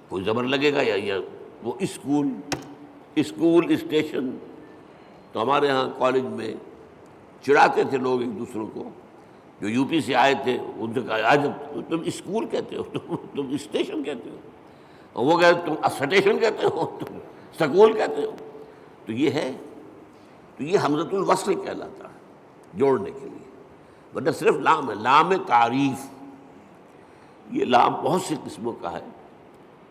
کوئی زبر لگے گا یا وہ اسکول اسٹیشن۔ تو ہمارے ہاں کالج میں چڑھاتے تھے لوگ ایک دوسروں کو، جو یو پی سے آئے تھے، ان سے کہا آج تم اسکول کہتے ہو، تم اسٹیشن کہتے ہو، اور وہ کہتے تم سٹیشن کہتے ہو، تم سکول کہتے ہو۔ تو یہ ہے، تو یہ حمزۃ الوصل کہلاتا ہے، جوڑنے کے لیے، ورنہ صرف لام ہے، لام تعریف۔ یہ لام بہت سی قسموں کا ہے۔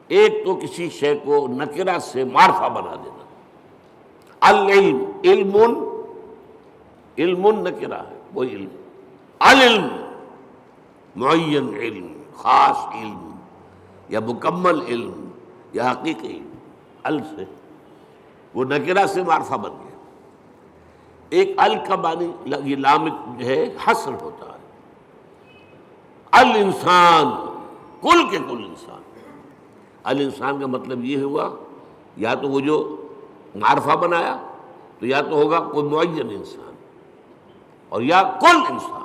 ایک تو کسی شے کو نکرہ سے معرفہ بنا دینا، العلم، علم نکرہ ہے، وہی علم، العلم معین علم، خاص علم، یا مکمل علم، یا حقیقی علم، ال سے وہ نکرہ سے معرفہ بن گیا. ایک ال کا معنی یہ لام جو ہے حصر ہوتا ہے. الانسان کل کے کل انسان. الانسان کا مطلب یہ ہوا یا تو وہ جو معرفہ بنایا تو یا تو ہوگا کوئی معین انسان اور یا کل انسان.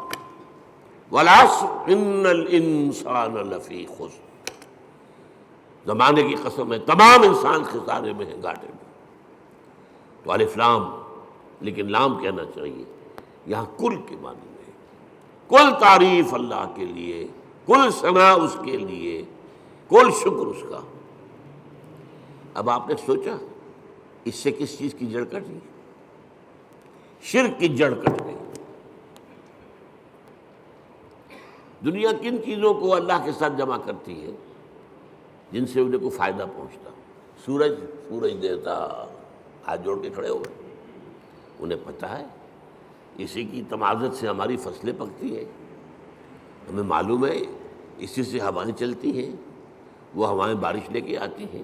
والعصر ان الانسان لفی خسر. زمانے کی قسم ہے تمام انسان خسارے میں ہیں، گھاٹے میں. تو الف لام، لیکن لام کہنا چاہیے یہاں کل کے معنی میں. کل تعریف اللہ کے لیے، کل ثنا اس کے لیے، کل شکر اس کا. اب آپ نے سوچا اس سے کس چیز کی جڑ کٹ گئی؟ شرک کی جڑ کٹ گئی. دنیا کن چیزوں کو اللہ کے ساتھ جمع کرتی ہے جن سے انہیں کوئی فائدہ پہنچتا؟ سورج دیوتا ہاتھ جوڑ کے کھڑے ہو گئے. انہیں پتہ ہے اسی کی تمازت سے ہماری فصلیں پکتی ہیں، ہمیں معلوم ہے اسی سے ہوائیں چلتی ہیں، وہ ہوائیں بارش لے کے آتی ہیں.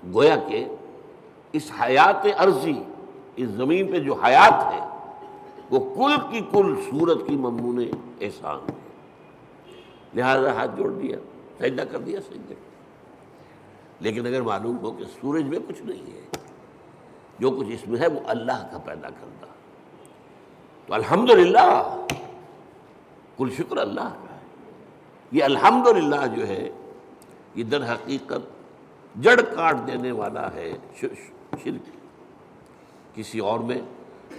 گویا کہ اس حیات عرضی، اس زمین پہ جو حیات ہے وہ کل کی کل صورت کی ممنون احسان ہے. لہذا ہاتھ جوڑ دیا، سجدہ کر دیا سجدے. لیکن اگر معلوم ہو کہ سورج میں کچھ نہیں ہے، جو کچھ اس میں ہے وہ اللہ کا پیدا کرتا، تو الحمدللہ کل شکر اللہ کا ہے. یہ الحمدللہ جو ہے یہ در حقیقت جڑ کاٹ دینے والا ہے شرک. کسی اور میں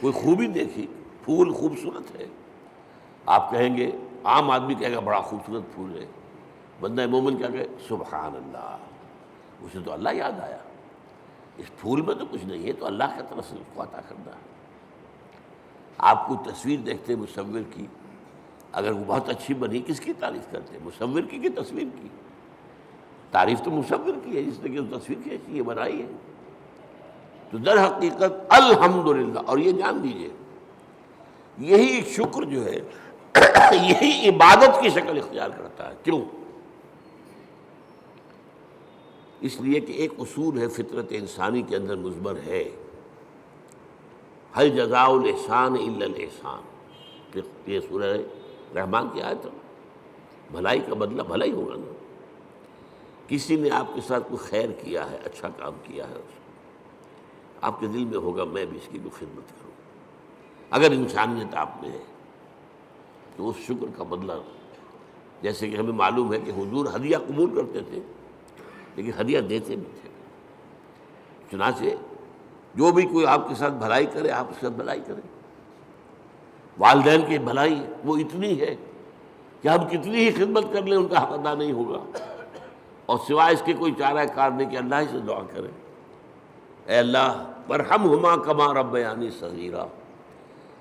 کوئی خوبی دیکھی، پھول خوبصورت ہے، آپ کہیں گے، عام آدمی کہے گا بڑا خوبصورت پھول ہے. بندہ مومن کیا کہے سبحان اللہ، اسے تو اللہ یاد آیا، اس پھول میں تو کچھ نہیں ہے، تو اللہ کی طرف سے اس کو عطا کرنا ہے. آپ کو تصویر دیکھتے مصور کی، اگر وہ بہت اچھی بنی کس کی تعریف کرتے؟ مصور کی تصویر کی؟ تعریف تو مصور کی ہے جس نے کہ تصویر کھینچی ہے، بنائی ہے. تو در حقیقت الحمدللہ. اور یہ جان لیجیے یہی شکر جو ہے یہی عبادت کی شکل اختیار کرتا ہے. کیوں؟ اس لیے کہ ایک اصول ہے فطرت انسانی کے اندر مضمر ہے، ہل جزاء الاحسان الا الاحسان. یہ سورہ رحمان کی آیت ہے. بھلائی کا بدلہ بھلا ہی ہوگا نا. کسی نے آپ کے ساتھ کوئی خیر کیا ہے، اچھا کام کیا ہے، آپ کے دل میں ہوگا میں بھی اس کی کوئی خدمت کروں. اگر انسانیت آپ میں ہے تو اس شکر کا بدلہ، جیسے کہ ہمیں معلوم ہے کہ حضور ہدیہ قبول کرتے تھے لیکن ہدیہ دیتے بھی تھے. چنانچہ جو بھی کوئی آپ کے ساتھ بھلائی کرے آپ اس کے ساتھ بھلائی کریں. والدین کی بھلائی وہ اتنی ہے کہ ہم کتنی ہی خدمت کر لیں ان کا حق ادا نہیں ہوگا، اور سوائے اس کے کوئی چارہ کار نہیں کہ اللہ ہی سے دعا کریں، اے اللہ ورحمہما کما ربیانی صغیرا.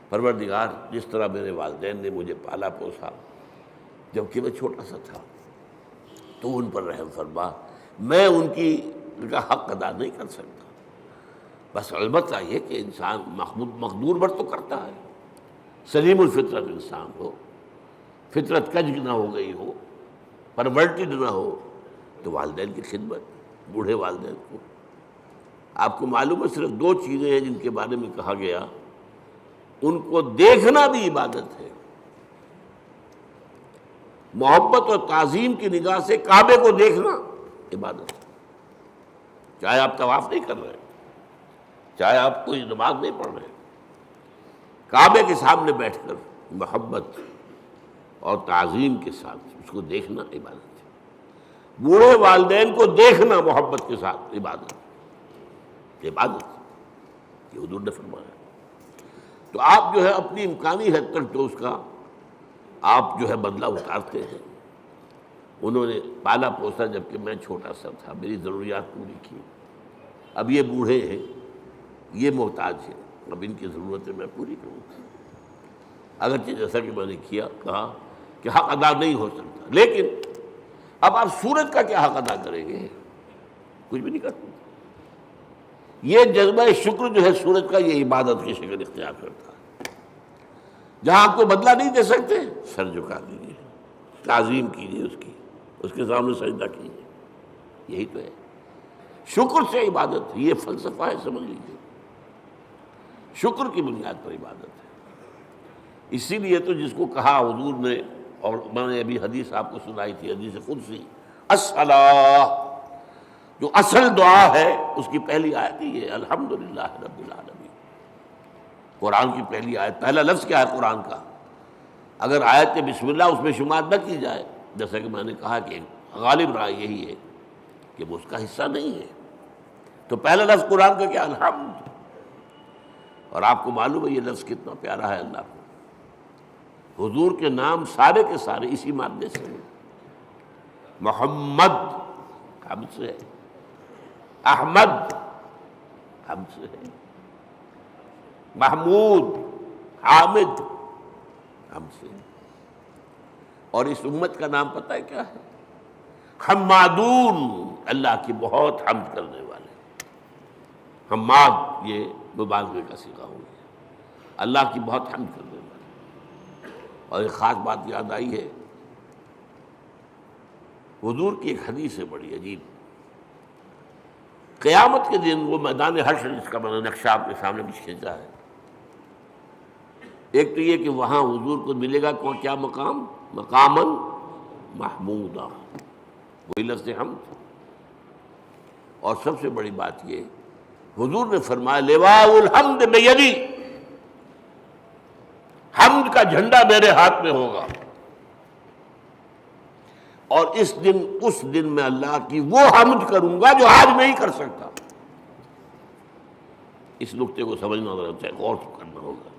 پروردگار جس طرح میرے والدین نے مجھے پالا پوسا جبکہ میں چھوٹا سا تھا، تو ان پر رحم فرما. میں ان کا حق ادا نہیں کر سکتا. بس البتہ یہ کہ انسان مقدور بر تو کرتا ہے. سلیم الفطرت انسان ہو، فطرت کج نہ ہو گئی ہو، پرورٹڈ نہ ہو، تو والدین کی خدمت، بوڑھے والدین کو. آپ کو معلوم ہے صرف 2 چیزیں ہیں جن کے بارے میں کہا گیا ان کو دیکھنا بھی عبادت ہے. محبت اور تعظیم کی نگاہ سے کعبے کو دیکھنا عبادت ہے. چاہے آپ طواف نہیں کر رہے، چاہے آپ کوئی نماز نہیں پڑھ رہے، کعبے کے سامنے بیٹھ کر محبت اور تعظیم کے ساتھ اس کو دیکھنا عبادت ہے. بوڑھے والدین کو دیکھنا محبت کے ساتھ عبادت یہ حضور نے فرمایا. تو آپ جو ہے اپنی امکانی حد تک تو اس کا آپ جو ہے بدلہ اتارتے ہیں. انہوں نے پالا پوسا جبکہ میں چھوٹا سا تھا، میری ضروریات پوری کی. اب یہ بوڑھے ہیں، یہ محتاج ہیں، اب ان کی ضرورتیں میں پوری کروں. اگرچہ جیسا کہ میں نے کہا کہ حق ادا نہیں ہو سکتا، لیکن اب آپ سورج کا کیا حق ادا کریں گے؟ کچھ بھی نہیں کر سکتے. یہ جذبہ شکر جو ہے سورج کا، یہ عبادت کی شکل اختیار کرتا ہے. جہاں آپ کو بدلہ نہیں دے سکتے سر جھکا دیجیے، تعظیم کیجیے، اس کے سامنے سجدہ کیجیے. یہی تو ہے. شکر سے عبادت ہے، یہ فلسفہ ہے، سمجھ لیجیے، شکر کی بنیاد پر عبادت ہے۔ اسی لیے تو جس کو کہا حضور نے، اور میں نے ابھی حدیث آپ کو سنائی تھی، حدیث قدسی، الصلاۃ، جو اصل دعا ہے اس کی پہلی آیت ہی ہے الحمدللہ رب العالمین۔ قرآن کی پہلی آیت، پہلا لفظ کیا ہے قرآن کا؟ اگر آیت بسم اللہ اس میں شمار نہ کی جائے، جیسا کہ میں نے کہا کہ غالب رائے یہی ہے کہ وہ اس کا حصہ نہیں ہے، تو پہلا لفظ قرآن کا کیا؟ الحمد۔ اور آپ کو معلوم ہے یہ لفظ کتنا پیارا ہے اللہ کو۔ حضور کے نام سارے کے سارے اسی مادے سے ہیں۔ محمد حمد سے ہے، احمد حمد سے ہے، محمود حامد حمد سے ہے۔ اور اس امت کا نام پتہ ہے کیا ہے؟ حمادون، اللہ کی بہت حمد کرنے والے۔ حماد یہ مبالغے کا صیغہ ہو گیا، اللہ کی بہت حمد کرنے والے۔ اور ایک خاص بات یاد آئی ہے، حضور کی ایک حدیث ہے بڑی عجیب۔ قیامت کے دن وہ میدان حشر، جس کا میں نے نقشہ آپ کے سامنے بھی کھینچا ہے، ایک تو یہ کہ وہاں حضور کو ملے گا کیا مقام؟ مقاماً محمودا، وہی لفظ حمد۔ اور سب سے بڑی بات یہ، حضور نے فرمایا لواء الحمد بیدی، حمد کا جھنڈا میرے ہاتھ میں ہوگا، اور اس دن میں اللہ کی وہ حمد کروں گا جو آج نہیں کر سکتا۔ اس نقطے کو سمجھنا ضرورت ہے، غور کرنا ہوگا۔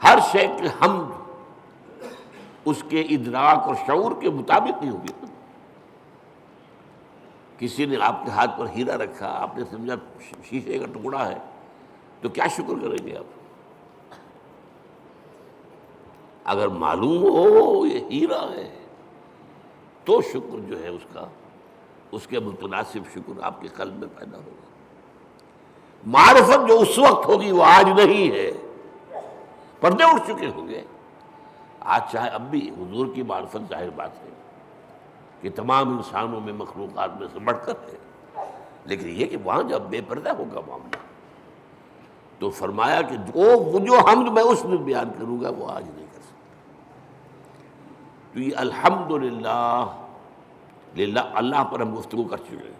ہر شے کی حمد اس کے ادراک اور شعور کے مطابق نہیں ہوگی۔ کسی نے آپ کے ہاتھ پر ہیرا رکھا، آپ نے سمجھا شیشے کا ٹکڑا ہے، تو کیا شکر کریں گے آپ؟ اگر معلوم ہو یہ ہیرا ہے تو شکر جو ہے اس کے متناسب شکر آپ کے قلب میں پیدا ہوگا۔ معرفت جو اس وقت ہوگی وہ آج نہیں ہے، پردے اٹھ چکے ہوں گے۔ آج چاہے اب بھی حضور کی معرفت ظاہر بات ہے کہ تمام انسانوں میں، مخلوقات میں سے بڑھ کر ہے، لیکن یہ کہ وہاں جب بے پردہ ہوگا معاملہ، تو فرمایا کہ وہ جو حمد میں اس میں بیان کروں گا وہ آج نہیں کر سکتا۔ تو یہ الحمدللہ، اللہ پر ہم گفتگو کر چکے ہیں۔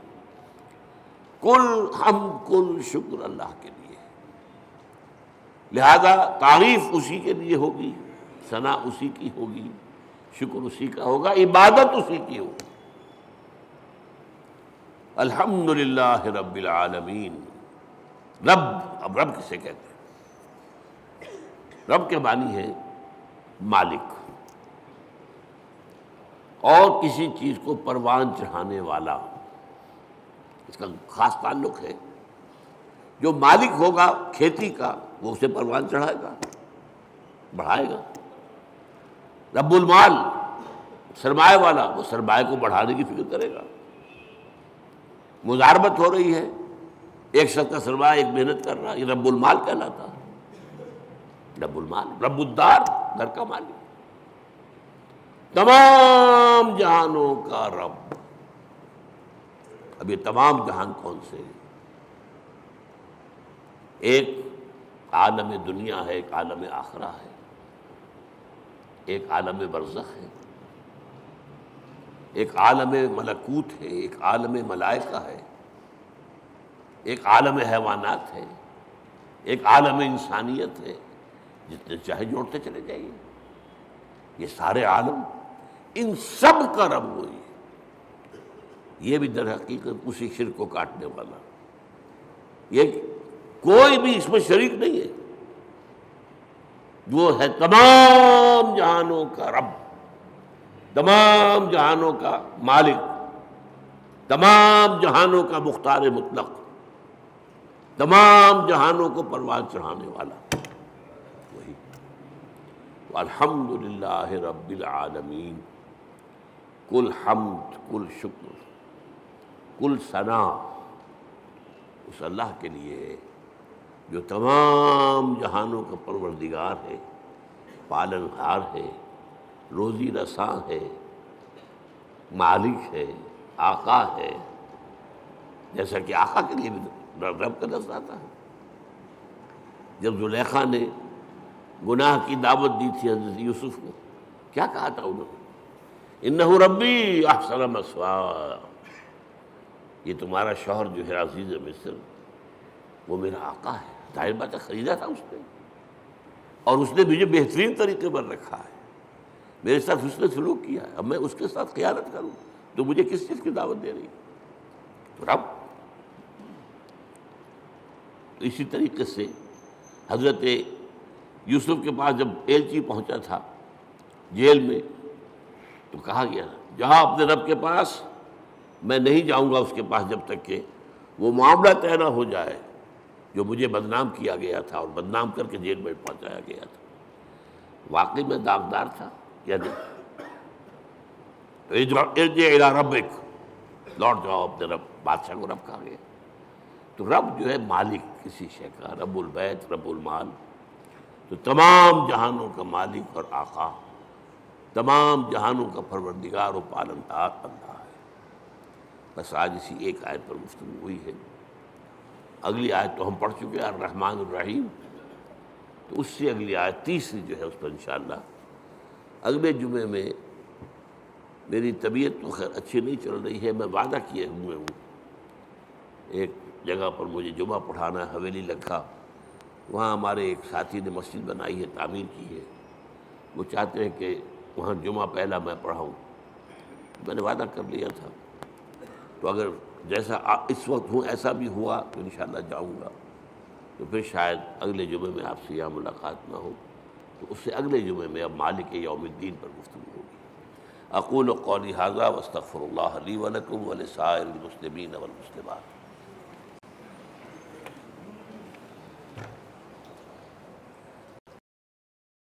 کل حمد کل شکر اللہ کے لیے، لہذا تعریف اسی کے لیے ہوگی، ثنا اسی کی ہوگی، شکر اسی کا ہوگا، عبادت اسی کی ہوگی۔ الحمدللہ رب العالمین۔ رب، اب رب کسے کہتے ہیں؟ رب کے معنی ہے مالک، اور کسی چیز کو پروان چڑھانے والا، اس کا خاص تعلق ہے۔ جو مالک ہوگا کھیتی کا وہ اسے پروان چڑھائے گا، بڑھائے گا۔ رب المال، سرمایہ والا، وہ سرمایہ کو بڑھانے کی فکر کرے گا۔ مضاربت ہو رہی ہے، ایک شخص کا سرمایہ ایک محنت کر رہا ہے، یہ رب المال کہلاتا ہے۔ رب المال، رب الدار، گھر کا مالک، تمام جہانوں کا رب۔ اب یہ تمام جہان کون سے ہیں؟ ایک عالم دنیا ہے، ایک عالم آخرہ ہے، ایک عالم برزخ ہے، ایک عالم ملکوت ہے، ایک عالم ملائکہ ہے، ایک عالم حیوانات ہے، ایک عالم انسانیت ہے۔ جتنے چاہے جوڑتے چلے جائیے، یہ سارے عالم، ان سب کا رب وہی ہے۔ یہ بھی در حقیقت اسی شرک کو کاٹنے والا، یہ کوئی بھی اس میں شریک نہیں ہے، وہ ہے تمام جہانوں کا رب، تمام جہانوں کا مالک، تمام جہانوں کا مختار مطلق، تمام جہانوں کو پروان چڑھانے والا وہی۔ الحمدللہ رب العالمین، کل حمد کل شکر کل ثنا اس اللہ کے لیے ہے جو تمام جہانوں کا پروردگار ہے، پالنہار ہے، روزی رساں ہے، مالک ہے، آقا ہے، جیسا کہ آقا کے لیے بھی رب کا لفظ آتا ہے۔ جب زلیخا نے گناہ کی دعوت دی تھی حضرت یوسف کو، کیا کہا تھا انہوں نے؟ انہ ربی احسن مثوایا، یہ تمہارا شوہر جو ہے عزیز مصر وہ میرا آقا ہے، ظاہر بات ہے خریدا تھا اس نے، اور اس نے مجھے بہترین طریقے پر رکھا ہے، میرے ساتھ اس نے سلوک کیا ہے، اب میں اس کے ساتھ خیانت کروں تو مجھے کس چیز کی دعوت دے رہی ہے؟ تو رب۔ تو اسی طریقے سے حضرت یوسف کے پاس جب ایلچی پہنچا تھا جیل میں، تو کہا گیا جہاں اپنے رب کے پاس، میں نہیں جاؤں گا اس کے پاس جب تک کہ وہ معاملہ طے نہ ہو جائے جو مجھے بدنام کیا گیا تھا اور بدنام کر کے جیل میں پہنچایا گیا تھا۔ واقعی میں داغدار تھا یا نہیں؟ ارجع الی ربک، لوٹ جاؤ اپنے رب، بادشاہ کو رب کہا گیا۔ تو رب جو ہے مالک کسی شے کا، رب البیت رب المال، تو تمام جہانوں کا مالک اور آقا، تمام جہانوں کا پروردگار و پالنہار اللہ ہے۔ بس آج اسی ایک آیت پر گفتگو ہوئی ہے، اگلی آیت تو ہم پڑھ چکے ہیں الرحمن الرحیم، تو اس سے اگلی آیت تیسری جو ہے اس پر انشاءاللہ اگلے جمعے میں، میری طبیعت تو خیر اچھی نہیں چل رہی ہے، میں وعدہ کیے ہوئے ہوں ایک جگہ پر مجھے جمعہ پڑھانا ہے، حویلی لکھا، وہاں ہمارے ایک ساتھی نے مسجد بنائی ہے، تعمیر کی ہے، وہ چاہتے ہیں کہ وہاں جمعہ پہلا میں پڑھاؤں، میں نے وعدہ کر لیا تھا، تو اگر جیسا اس وقت ہوں ایسا بھی ہوا تو انشاءاللہ جاؤں گا، تو پھر شاید اگلے جمعے میں آپ سے یہاں ملاقات نہ ہو، تو اس سے اگلے جمعے میں اب مالک یوم الدین پر گفتگو ہوگی۔ اقول قولی ھذا واستغفر اللہ لی ولکم ولسائر المسلمین والمسلمات۔